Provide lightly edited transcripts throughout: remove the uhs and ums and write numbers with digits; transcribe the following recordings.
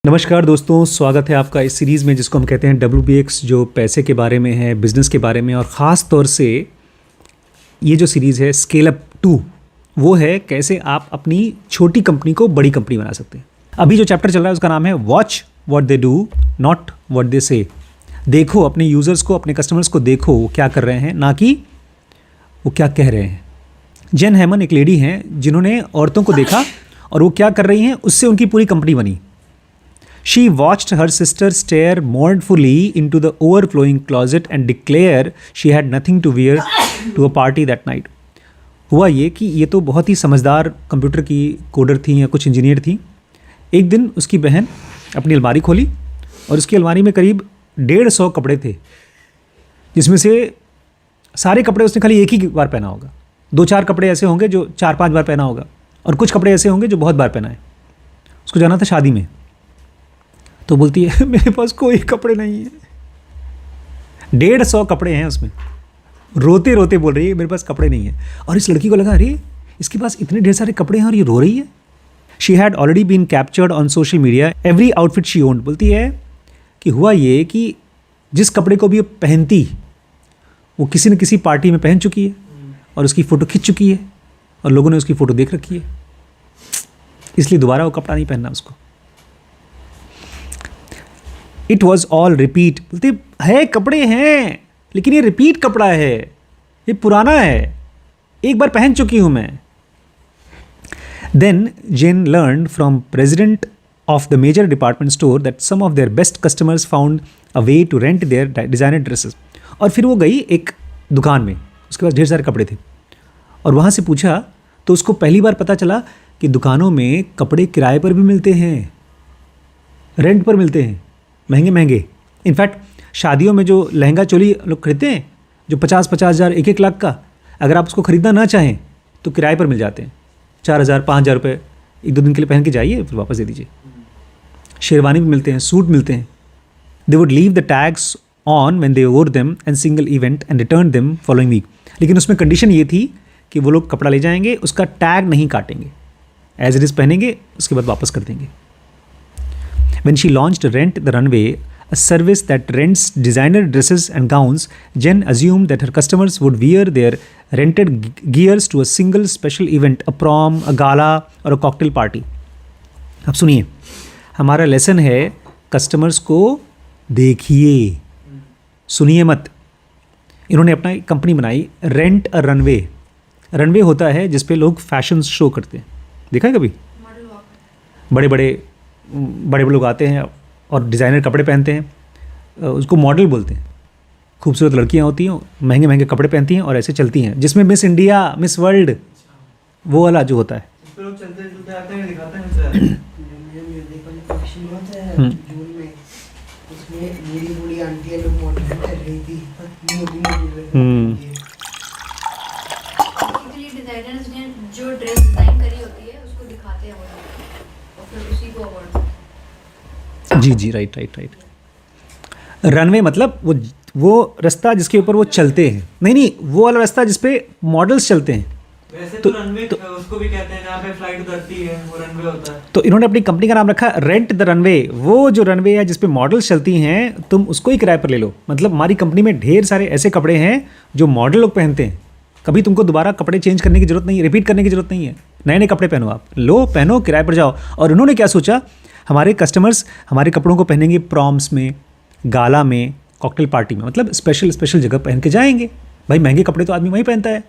नमस्कार दोस्तों, स्वागत है आपका इस सीरीज़ में जिसको हम कहते हैं WBX, जो पैसे के बारे में है, बिजनेस के बारे में। और ख़ास तौर से ये जो सीरीज़ है स्केल अप 2, वो है कैसे आप अपनी छोटी कंपनी को बड़ी कंपनी बना सकते हैं। अभी जो चैप्टर चल रहा है उसका नाम है watch what they do not what they से। देखो अपने यूज़र्स को, अपने कस्टमर्स को देखो वो क्या कर रहे हैं, ना कि वो क्या कह रहे हैं। जेन हैमन एक लेडी हैं जिन्होंने औरतों को देखा और वो क्या कर रही हैं उससे उनकी पूरी कंपनी बनी। She watched her sister stare mournfully into the overflowing closet and declare she had nothing to wear to a party that night. हुआ ये कि ये तो बहुत ही समझदार कंप्यूटर की कोडर थी या कुछ इंजीनियर थी। एक दिन उसकी बहन अपनी अलमारी खोली और उसकी अलमारी में करीब 150 कपड़े थे, जिसमें से सारे कपड़े उसने खाली एक ही बार पहना होगा। 2-4 कपड़े ऐसे होंगे जो 4-5 बार पहना होगा और कुछ कपड़े ऐसे होंगे जो बहुत बार पहना है। उसको जाना था शादी में, तो बोलती है मेरे पास कोई कपड़े नहीं है। 150 कपड़े हैं उसमें, रोते रोते बोल रही है मेरे पास कपड़े नहीं है। और इस लड़की को लगा अरे इसके पास इतने ढेर सारे कपड़े हैं और ये रो रही है। She had already been captured on social media every outfit she owned. बोलती है कि हुआ ये कि जिस कपड़े को भी पहनती वो किसी न किसी पार्टी में पहन चुकी है और उसकी फ़ोटो खिंच चुकी है और लोगों ने उसकी फ़ोटो देख रखी है, इसलिए दोबारा वो कपड़ा नहीं पहनना उसको। It was all repeat. बोलते है कपड़े हैं लेकिन ये रिपीट कपड़ा है, ये पुराना है, एक बार पहन चुकी हूं मैं। Then Jen learn from president of the major department store that some of their best customers found a way to rent their designer dresses. और फिर वो गई एक दुकान में, उसके पास ढेर सारे कपड़े थे और वहाँ से पूछा तो उसको पहली बार पता चला कि दुकानों में कपड़े किराए पर भी मिलते हैं, रेंट पर मिलते हैं, महंगे महंगे। इनफैक्ट शादियों में जो लहंगा चोली लोग खरीदते हैं जो 50-50 हज़ार 1-1 लाख का, अगर आप उसको ख़रीदना ना चाहें तो किराए पर मिल जाते हैं। 4,000-5,000 रुपये 1-2 दिन के लिए पहन के जाइए, फिर वापस दे दीजिए। शेरवानी भी मिलते हैं, सूट मिलते हैं। They would leave the tags on when they wore them and single event and return them following week. लेकिन उसमें कंडीशन ये थी कि वो लोग कपड़ा ले जाएंगे, उसका टैग नहीं काटेंगे, एज इट इज़ पहनेंगे, उसके बाद वापस कर देंगे। When she launched Rent the Runway, a service that rents designer dresses and gowns, Jen assumed that her customers would wear their rented gears to a single special event, a prom, a gala or a cocktail party. अब सुनिए, हमारा lesson है customers को देखिए, सुनिए मत। इन्होंने अपना कंपनी बनाई रेंट अ रनवे। रनवे होता है जिस पे लोग फैशन शो करते हैं, देखा है कभी? बड़े बड़े लोग आते हैं और डिज़ाइनर कपड़े पहनते हैं, उसको मॉडल बोलते हैं। खूबसूरत लड़कियां होती हैं, महंगे महंगे कपड़े पहनती हैं और ऐसे चलती हैं, जिसमें मिस इंडिया, मिस वर्ल्ड, वो वाला जो होता है। जो ड्रेस डिजाइन करी होती है उसको दिखाते हैं और फिर उसी को अवार्ड। जी राइट। रनवे मतलब वो रास्ता जिसके ऊपर वो चलते हैं, नहीं वो वाला रास्ता जिसपे मॉडल्स चलते हैं। वैसे तो रनवे उसको भी कहते हैं जहाँ पे फ्लाइट उतरती है, वो रनवे होता है। तो इन्होंने अपनी कंपनी का नाम रखा रेंट द रनवे। वो जो रनवे है जिसपे मॉडल्स चलती हैं, तुम उसको ही किराए पर ले लो। मतलब हमारी कंपनी में ढेर सारे ऐसे कपड़े हैं जो मॉडल लोग पहनते हैं, कभी तुमको दोबारा कपड़े चेंज करने की जरूरत नहीं है, रिपीट करने की जरूरत नहीं है। नए कपड़े पहनो, आप लो, पहनो, किराए पर जाओ। और उन्होंने क्या सोचा, हमारे कस्टमर्स हमारे कपड़ों को पहनेंगे प्रॉम्स में, गाला में, कॉकटेल पार्टी में, मतलब स्पेशल जगह पहन के जाएंगे। भाई महंगे कपड़े तो आदमी वहीं पहनता है।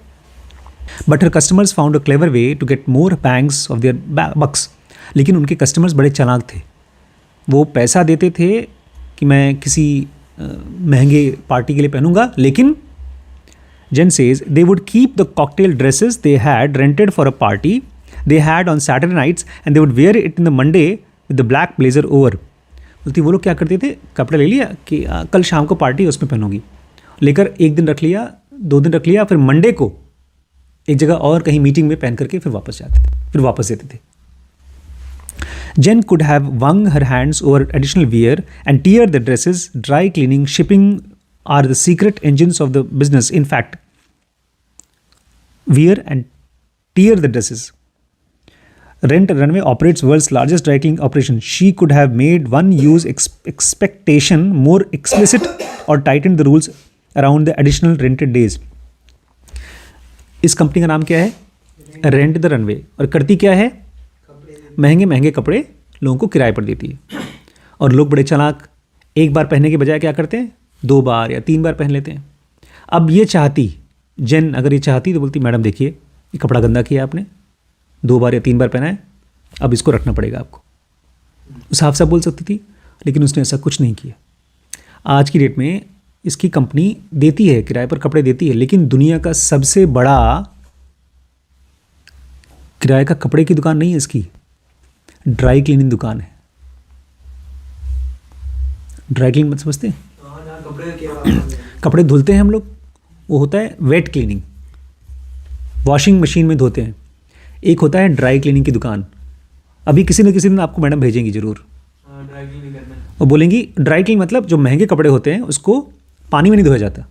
But her customers found a clever way to get more bangs off their bucks. लेकिन उनके कस्टमर्स बड़े चालाक थे। वो पैसा देते थे कि मैं किसी महंगे पार्टी के लिए पहनूंगा, लेकिन Jen says they would keep the cocktail dresses they had rented for a party they had on Saturday nights and they would wear it in the Monday with the black blazer over. बोलती वो लोग क्या करते थे, कपड़ा ले लिया कि कल शाम को पार्टी है उसमें पहनूंगी, लेकर एक दिन रख लिया, 2 दिन रख लिया, फिर मंडे को एक जगह और कहीं मीटिंग में पहन करके फिर वापस जाते थे, फिर वापस देते थे। Jen could have wrung her hands over additional wear and tear the dresses. Dry cleaning, shipping are the secret engines of the business. In fact, wear and tear the dresses. Rent Runway operates world's largest dry cleaning operation. She could have made one use expectation more explicit or tightened the rules around the additional rented days. इस company का नाम क्या है? Rent the runway. और करती क्या है? महंगे महंगे कपड़े लोगों को किराए पर देती है. और लोग बड़े चालाक, एक बार पहनने के बजाय क्या करते हैं? 2 बार या 3 बार पहन लेते हैं. अब ये चाहती, जेन अगर ये चाहती तो बोलती मैडम देखिए ये कपड़ा गंदा किया आपने, 2 बार या 3 बार पहना है, अब इसको रखना पड़ेगा आपको. साफ साफ बोल सकती थी, लेकिन उसने ऐसा कुछ नहीं किया. आज की डेट में इसकी कंपनी देती है, किराए पर कपड़े देती है, लेकिन दुनिया का सबसे बड़ा किराए का कपड़े की दुकान नहीं है इसकी, ड्राई क्लीनिंग दुकान है. ड्राई क्लीनिंग मत समझते? कपड़े धुलते हैं हम लोग, वो होता है वेट क्लीनिंग, वॉशिंग मशीन में धोते हैं. एक होता है ड्राई क्लीनिंग की दुकान. अभी किसी न किसी दिन आपको मैडम भेजेंगी जरूर, ड्राई क्लीनिंग करना. और बोलेंगी ड्राई क्लीन मतलब जो महंगे कपड़े होते हैं उसको पानी में नहीं धोया जाता,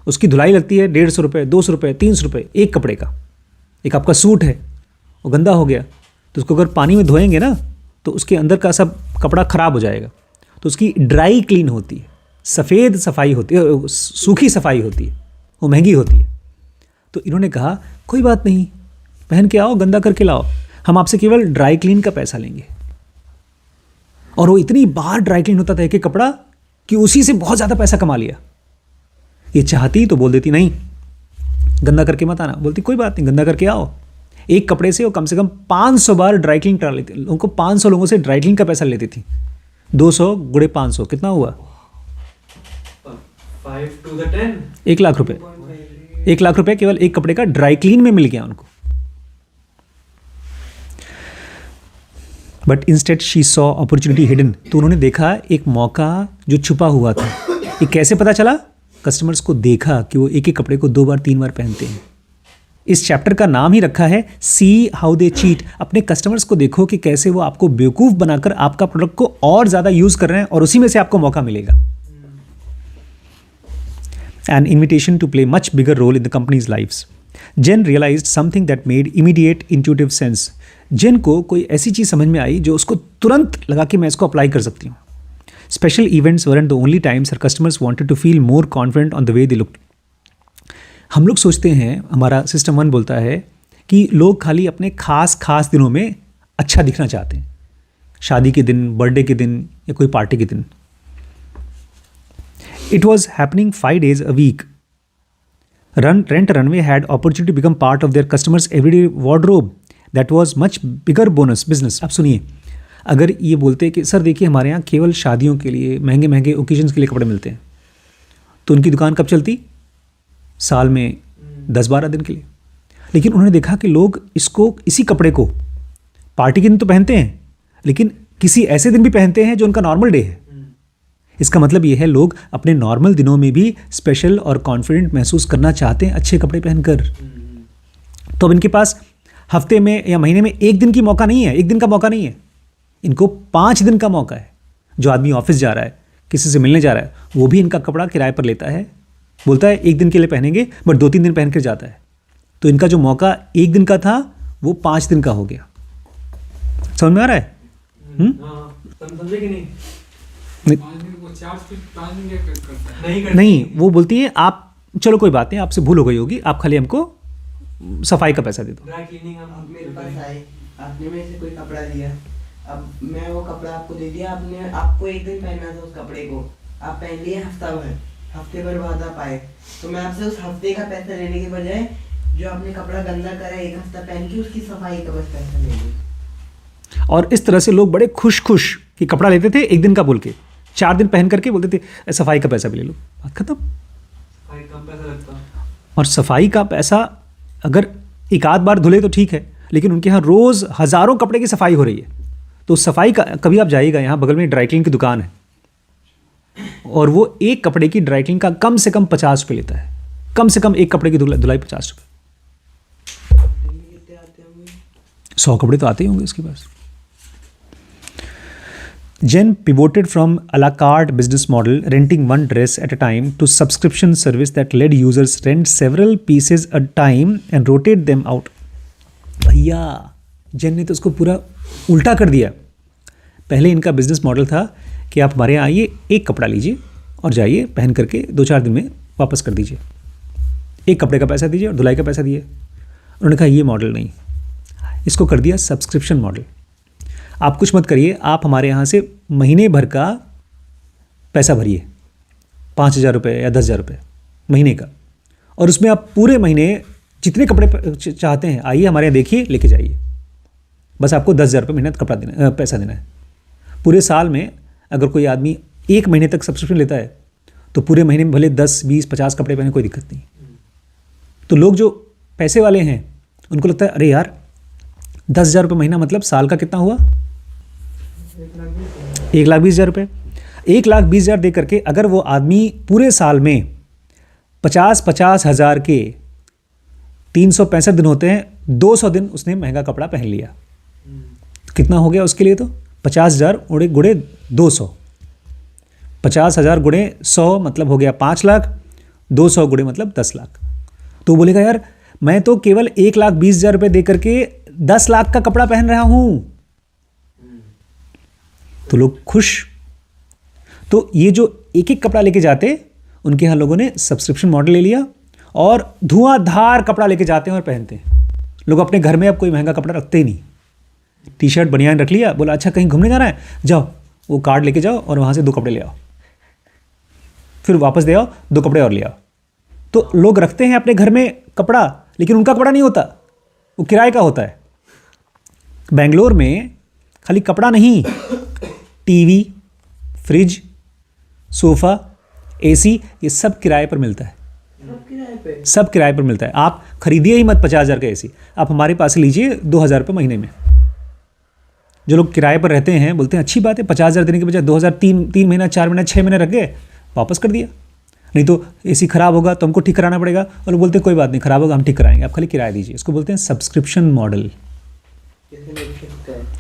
उसकी धुलाई लगती है 150 रुपये, 200 रुपये, 300 रुपये एक कपड़े का. एक आपका सूट है वो गंदा हो गया तो उसको अगर पानी में धोएंगे ना तो उसके अंदर का सब कपड़ा ख़राब हो जाएगा. तो उसकी ड्राई क्लीन होती है, सफ़ेद सफाई होती है, सूखी सफाई होती है, वो महंगी होती है. तो इन्होंने कहा कोई बात नहीं, पहन के आओ, गंदा करके लाओ, हम आपसे केवल ड्राई क्लीन का पैसा लेंगे. और वो इतनी बार ड्राई क्लीन होता था एक कपड़ा कि उसी से बहुत ज़्यादा पैसा कमा लिया. ये चाहती तो बोल देती नहीं गंदा करके मत आना, बोलती कोई बात नहीं गंदा करके आओ. एक कपड़े से वो कम से कम 500 बार ड्राई क्लीन करा लेती. उनको 500 लोगों से ड्राई क्लीन का पैसा लेती थी. 200 गुणे 500 कितना हुआ? 5 to the 10. 1 लाख रुपए. 1 लाख रुपए केवल एक कपड़े का ड्राई क्लीन में मिल गया उनको. But instead she saw opportunity hidden. तो उन्होंने देखा एक मौका जो छुपा हुआ था. ये कैसे पता चला? कस्टमर्स को देखा कि वो एक ही कपड़े को 2 बार 3 बार पहनते हैं. इस चैप्टर का नाम ही रखा है सी हाउ दे चीट. अपने कस्टमर्स को देखो कि कैसे वो आपको बेवकूफ़ बनाकर आपका प्रोडक्ट को और ज़्यादा यूज़ कर रहे हैं और उसी में से आपको मौका मिलेगा. An invitation to play much bigger role in the company's lives. Jen realized something that made immediate intuitive sense. जेन को कोई ऐसी चीज़ समझ में आई जो उसको तुरंत लगा कि मैं इसको अप्लाई कर सकती हूँ. Special events weren't the only times her customers wanted to feel more confident on the way they looked. हम लोग सोचते हैं, हमारा सिस्टम 1 बोलता है कि लोग खाली अपने खास दिनों में अच्छा दिखना चाहते हैं, शादी के दिन, बर्थडे के दिन या कोई पार्टी के दिन. It was happening 5 days a week. Rent Runway had opportunity to become part of their customers' everyday wardrobe. That was much bigger bonus business. अब सुनिए, अगर ये बोलते कि सर देखिए हमारे यहाँ केवल शादियों के लिए, महंगे महंगे ओकेजन्स के लिए कपड़े मिलते हैं, तो उनकी दुकान कब चलती? साल में 10-12 दिन के लिए. लेकिन उन्होंने देखा कि लोग इसी कपड़े को पार्टी के दिन तो पहनते हैं, लेकिन किसी ऐसे दिन भी पहनते हैं जो उनका नॉर्मल डे है. इसका मतलब ये है लोग अपने नॉर्मल दिनों में भी स्पेशल और कॉन्फिडेंट महसूस करना चाहते हैं अच्छे कपड़े पहनकर. तो अब इनके पास हफ्ते में या महीने में एक दिन का मौका नहीं है, इनको 5 दिन का मौका है. जो आदमी ऑफिस जा रहा है, किसी से मिलने जा रहा है, वो भी इनका कपड़ा किराए पर लेता है, बोलता है 1 दिन के लिए पहनेंगे, बट 2-3 दिन पहन कर जाता है. तो इनका जो मौका 1 दिन का था वो 5 दिन का हो गया. समझ में आ रहा है? समझे कि नहीं? नहीं, वो बोलती है आप चलो कोई बात नहीं, आपसे भूल हो गई होगी, आप खाली हमको सफाई का पैसा दे दो. ड्राई क्लीनिंग हम मेरे पास आए, आपने मेरे से कोई कपड़ा लिया, अब मैं वो कपड़ा आपको दे दिया, आपको 1 दिन पहनना था उस कपड़े को, आप पहन लिए हफ्ते भर बाद आप आए, तो मैं आपसे उस हफ्ते का पैसा लेने के बजाय जो आपने कपड़ा गंदा करा 1 हफ्ता पहन के उसकी सफाई का बस पैसा लेंगे. और इस तरह से लोग बड़े खुश कि कपड़ा लेते थे 1 दिन का बोल के, 4 दिन पहन करके बोलते थे सफाई का पैसा भी ले लो, बात खत्म. सफाई कम पैसा लगता. और सफाई का पैसा अगर 1 आध बार धुले तो ठीक है, लेकिन उनके यहाँ रोज़ हज़ारों कपड़े की सफाई हो रही है. तो सफाई का कभी आप जाइएगा, यहाँ बगल में ड्राई क्लीन की दुकान है और वो एक कपड़े की ड्राई क्लीन का कम से कम 50 रुपये लेता है. कम से कम एक कपड़े की धुलाई 50 रुपये. 100 कपड़े तो आते ही होंगे इसके पास. Jen pivoted from a la carte business model, renting one dress at a time, to subscription service that let users rent several pieces at a time and rotate them out. भैया जैन ने तो उसको पूरा उल्टा कर दिया। पहले इनका बिजनेस मॉडल था कि आप हमारे यहाँ आइए, एक कपड़ा लीजिए और जाइए, पहन करके 2-4 दिन में वापस कर दीजिए, एक कपड़े का पैसा दीजिए और धुलाई का पैसा दिए। उन्होंने कहा ये मॉडल नहीं, इसको कर दिया सब्सक्रिप्शन मॉडल। आप कुछ मत करिए, आप हमारे यहाँ से महीने भर का पैसा भरिए, 5,000 रुपये या 10,000 रुपये महीने का, और उसमें आप पूरे महीने जितने कपड़े चाहते हैं आइए हमारे यहाँ देखिए, लेके जाइए। बस आपको 10,000 रुपये महीने कपड़ा देना, पैसा देना है। पूरे साल में अगर कोई आदमी 1 महीने तक सब्सक्रिप्शन लेता है तो पूरे महीने में भले 10, 20, 50 कपड़े पहने, कोई दिक्कत नहीं। तो लोग जो पैसे वाले हैं उनको लगता है अरे यार 10,000 रुपये महीना मतलब साल का कितना हुआ, 1,20,000 रुपये। 1,20,000 दे करके अगर वो आदमी पूरे साल में 50-50 हज़ार के 365 दिन होते हैं, 200 दिन उसने महंगा कपड़ा पहन लिया, कितना हो गया उसके लिए? तो 50,000 गुणे 200, 50,000 गुणे 100 मतलब हो गया 5 लाख, 200 गुणे मतलब 10 लाख। तो बोलेगा यार मैं तो केवल 1,20,000 रुपये दे करके 10 लाख का कपड़ा पहन रहा हूं। तो लोग खुश। तो ये जो एक एक कपड़ा लेके जाते, उनके यहाँ लोगों ने सब्सक्रिप्शन मॉडल ले लिया और धुआंधार कपड़ा लेके जाते हैं और पहनते हैं। लोग अपने घर में अब कोई महंगा कपड़ा रखते ही नहीं। टी शर्ट बनियान रख लिया, बोला अच्छा कहीं घूमने जाना है, जाओ वो कार्ड लेके जाओ और वहाँ से 2 कपड़े ले आओ, फिर वापस दे आओ, 2 कपड़े और ले आओ। तो लोग रखते हैं अपने घर में कपड़ा, लेकिन उनका कपड़ा नहीं होता, वो किराए का होता है। बेंगलोर में खाली कपड़ा नहीं, टीवी, फ्रिज, सोफ़ा, एसी, ये सब किराए पर मिलता है। सब किराए पर मिलता है। आप खरीदिए ही मत 50,000 का एसी, आप हमारे पास से लीजिए 2,000 रुपये महीने में। जो लोग किराए पर रहते हैं बोलते हैं अच्छी बात है, 50,000 देने के बजाय 2,000 3 महीना, 4 महीना, 6 महीने रख गए, वापस कर दिया। नहीं तो एसी खराब होगा तो हमको ठीक कराना पड़ेगा, और बोलते हैं कोई बात नहीं, खराब होगा हम ठीक कराएंगे, आप खाली किराया दीजिए। इसको बोलते हैं सब्सक्रिप्शन मॉडल।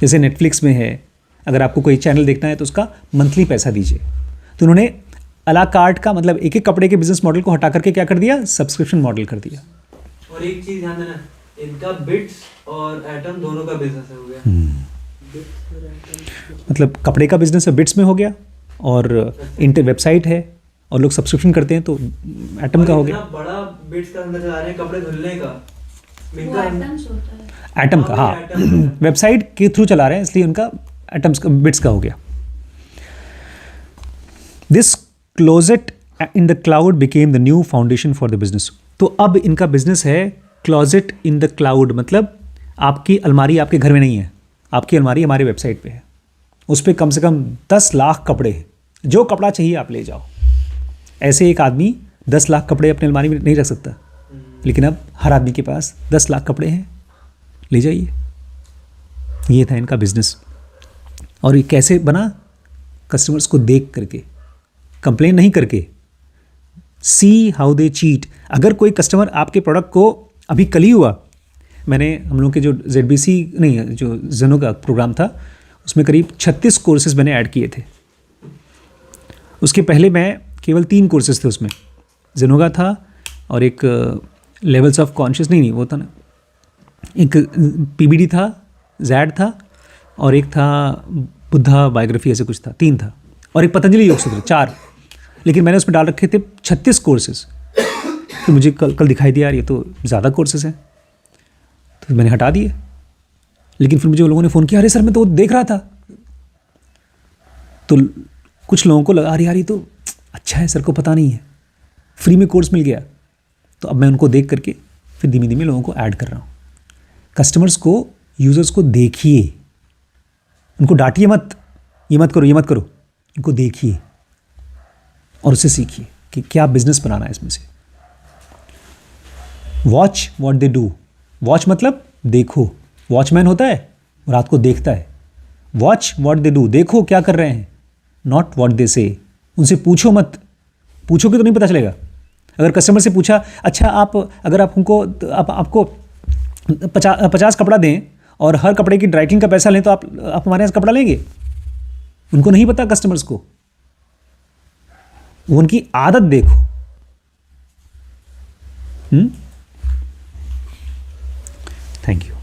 जैसे नेटफ्लिक्स में है, अगर आपको कोई चैनल देखना है तो उसका मंथली पैसा दीजिए। तो उन्होंने अला कार्ट का मतलब एक एक कपड़े के बिजनेस मॉडल को हटा करके क्या कर दिया, सब्सक्रिप्शन मॉडल कर दिया। और एक चीज ध्यान देना, इनका बिट्स और एटम दोनों का बिजनेस हो गया। मतलब कपड़े का बिजनेस है बिट्स में हो गया, और इंटर वेबसाइट है और लोग सब्सक्रिप्शन करते हैं तो एटम का हो गया। बड़ा बिट्स का अंदर चला रहे हैं कपड़े धुलने का, वो आइटम्स होता है। एटम का, हाँ वेबसाइट के थ्रू चला रहे हैं इसलिए उनका एटम्स का, बिट्स का हो गया। This closet in the cloud became the new foundation for the business. तो अब इनका बिजनेस है क्लोजेट इन द क्लाउड, मतलब आपकी अलमारी आपके घर में नहीं है, आपकी अलमारी हमारे वेबसाइट पे है। उस पर कम से कम 10 लाख कपड़े हैं, जो कपड़ा चाहिए आप ले जाओ। ऐसे एक आदमी 10 लाख कपड़े अपनी अलमारी में नहीं रख सकता, लेकिन अब हर आदमी के पास 10 लाख कपड़े हैं, ले जाइए। ये था इनका बिजनेस। और ये कैसे बना? कस्टमर्स को देख करके, कंप्लेन नहीं करके। See how they cheat. अगर कोई कस्टमर आपके प्रोडक्ट को, अभी कल ही हुआ, मैंने हम लोग के जो ZBC नहीं, जो जेनो का प्रोग्राम था, उसमें करीब 36 कोर्सेज मैंने ऐड किए थे। उसके पहले मैं केवल 3 कोर्सेज थे उसमें, जेनोगा था और एक लेवल्स ऑफ कॉन्शियस, नहीं वो था ना, एक PBD था, जैड था, और एक था बुद्धा बायोग्राफी, ऐसे कुछ था, 3 था, और एक पतंजलि योग सूत्र, 4। लेकिन मैंने उसमें डाल रखे थे 36 कोर्सेज। फिर मुझे कल दिखाई दिया यार ये तो ज़्यादा कोर्सेज हैं, तो मैंने हटा दिए। लेकिन फिर मुझे लोगों ने फ़ोन किया, अरे सर मैं तो देख रहा था। तो कुछ लोगों को लगा अरे यार ये तो अच्छा है, सर को पता नहीं है, फ्री में कोर्स मिल गया। तो अब मैं उनको देख करके फिर धीमे धीमे लोगों को ऐड कर रहा हूँ। कस्टमर्स को, यूज़र्स को देखिए, उनको डांटिए मत, ये मत करो, ये मत करो। इनको देखिए और उससे सीखिए कि क्या बिजनेस बनाना है इसमें से। Watch what they do. Watch मतलब देखो, वॉचमैन होता है, रात को देखता है। वॉच व्हाट दे डू, देखो क्या कर रहे हैं, नॉट व्हाट दे से। उनसे पूछो मत, पूछोगे तो नहीं पता चलेगा। अगर कस्टमर से पूछा, अच्छा आप अगर आप हमको आपको 50 कपड़ा दें और हर कपड़े की ड्राई क्लीन का पैसा लें तो आप हमारे यहाँ से कपड़ा लेंगे? उनको नहीं पता कस्टमर्स को, वो उनकी आदत देखो। Thank you.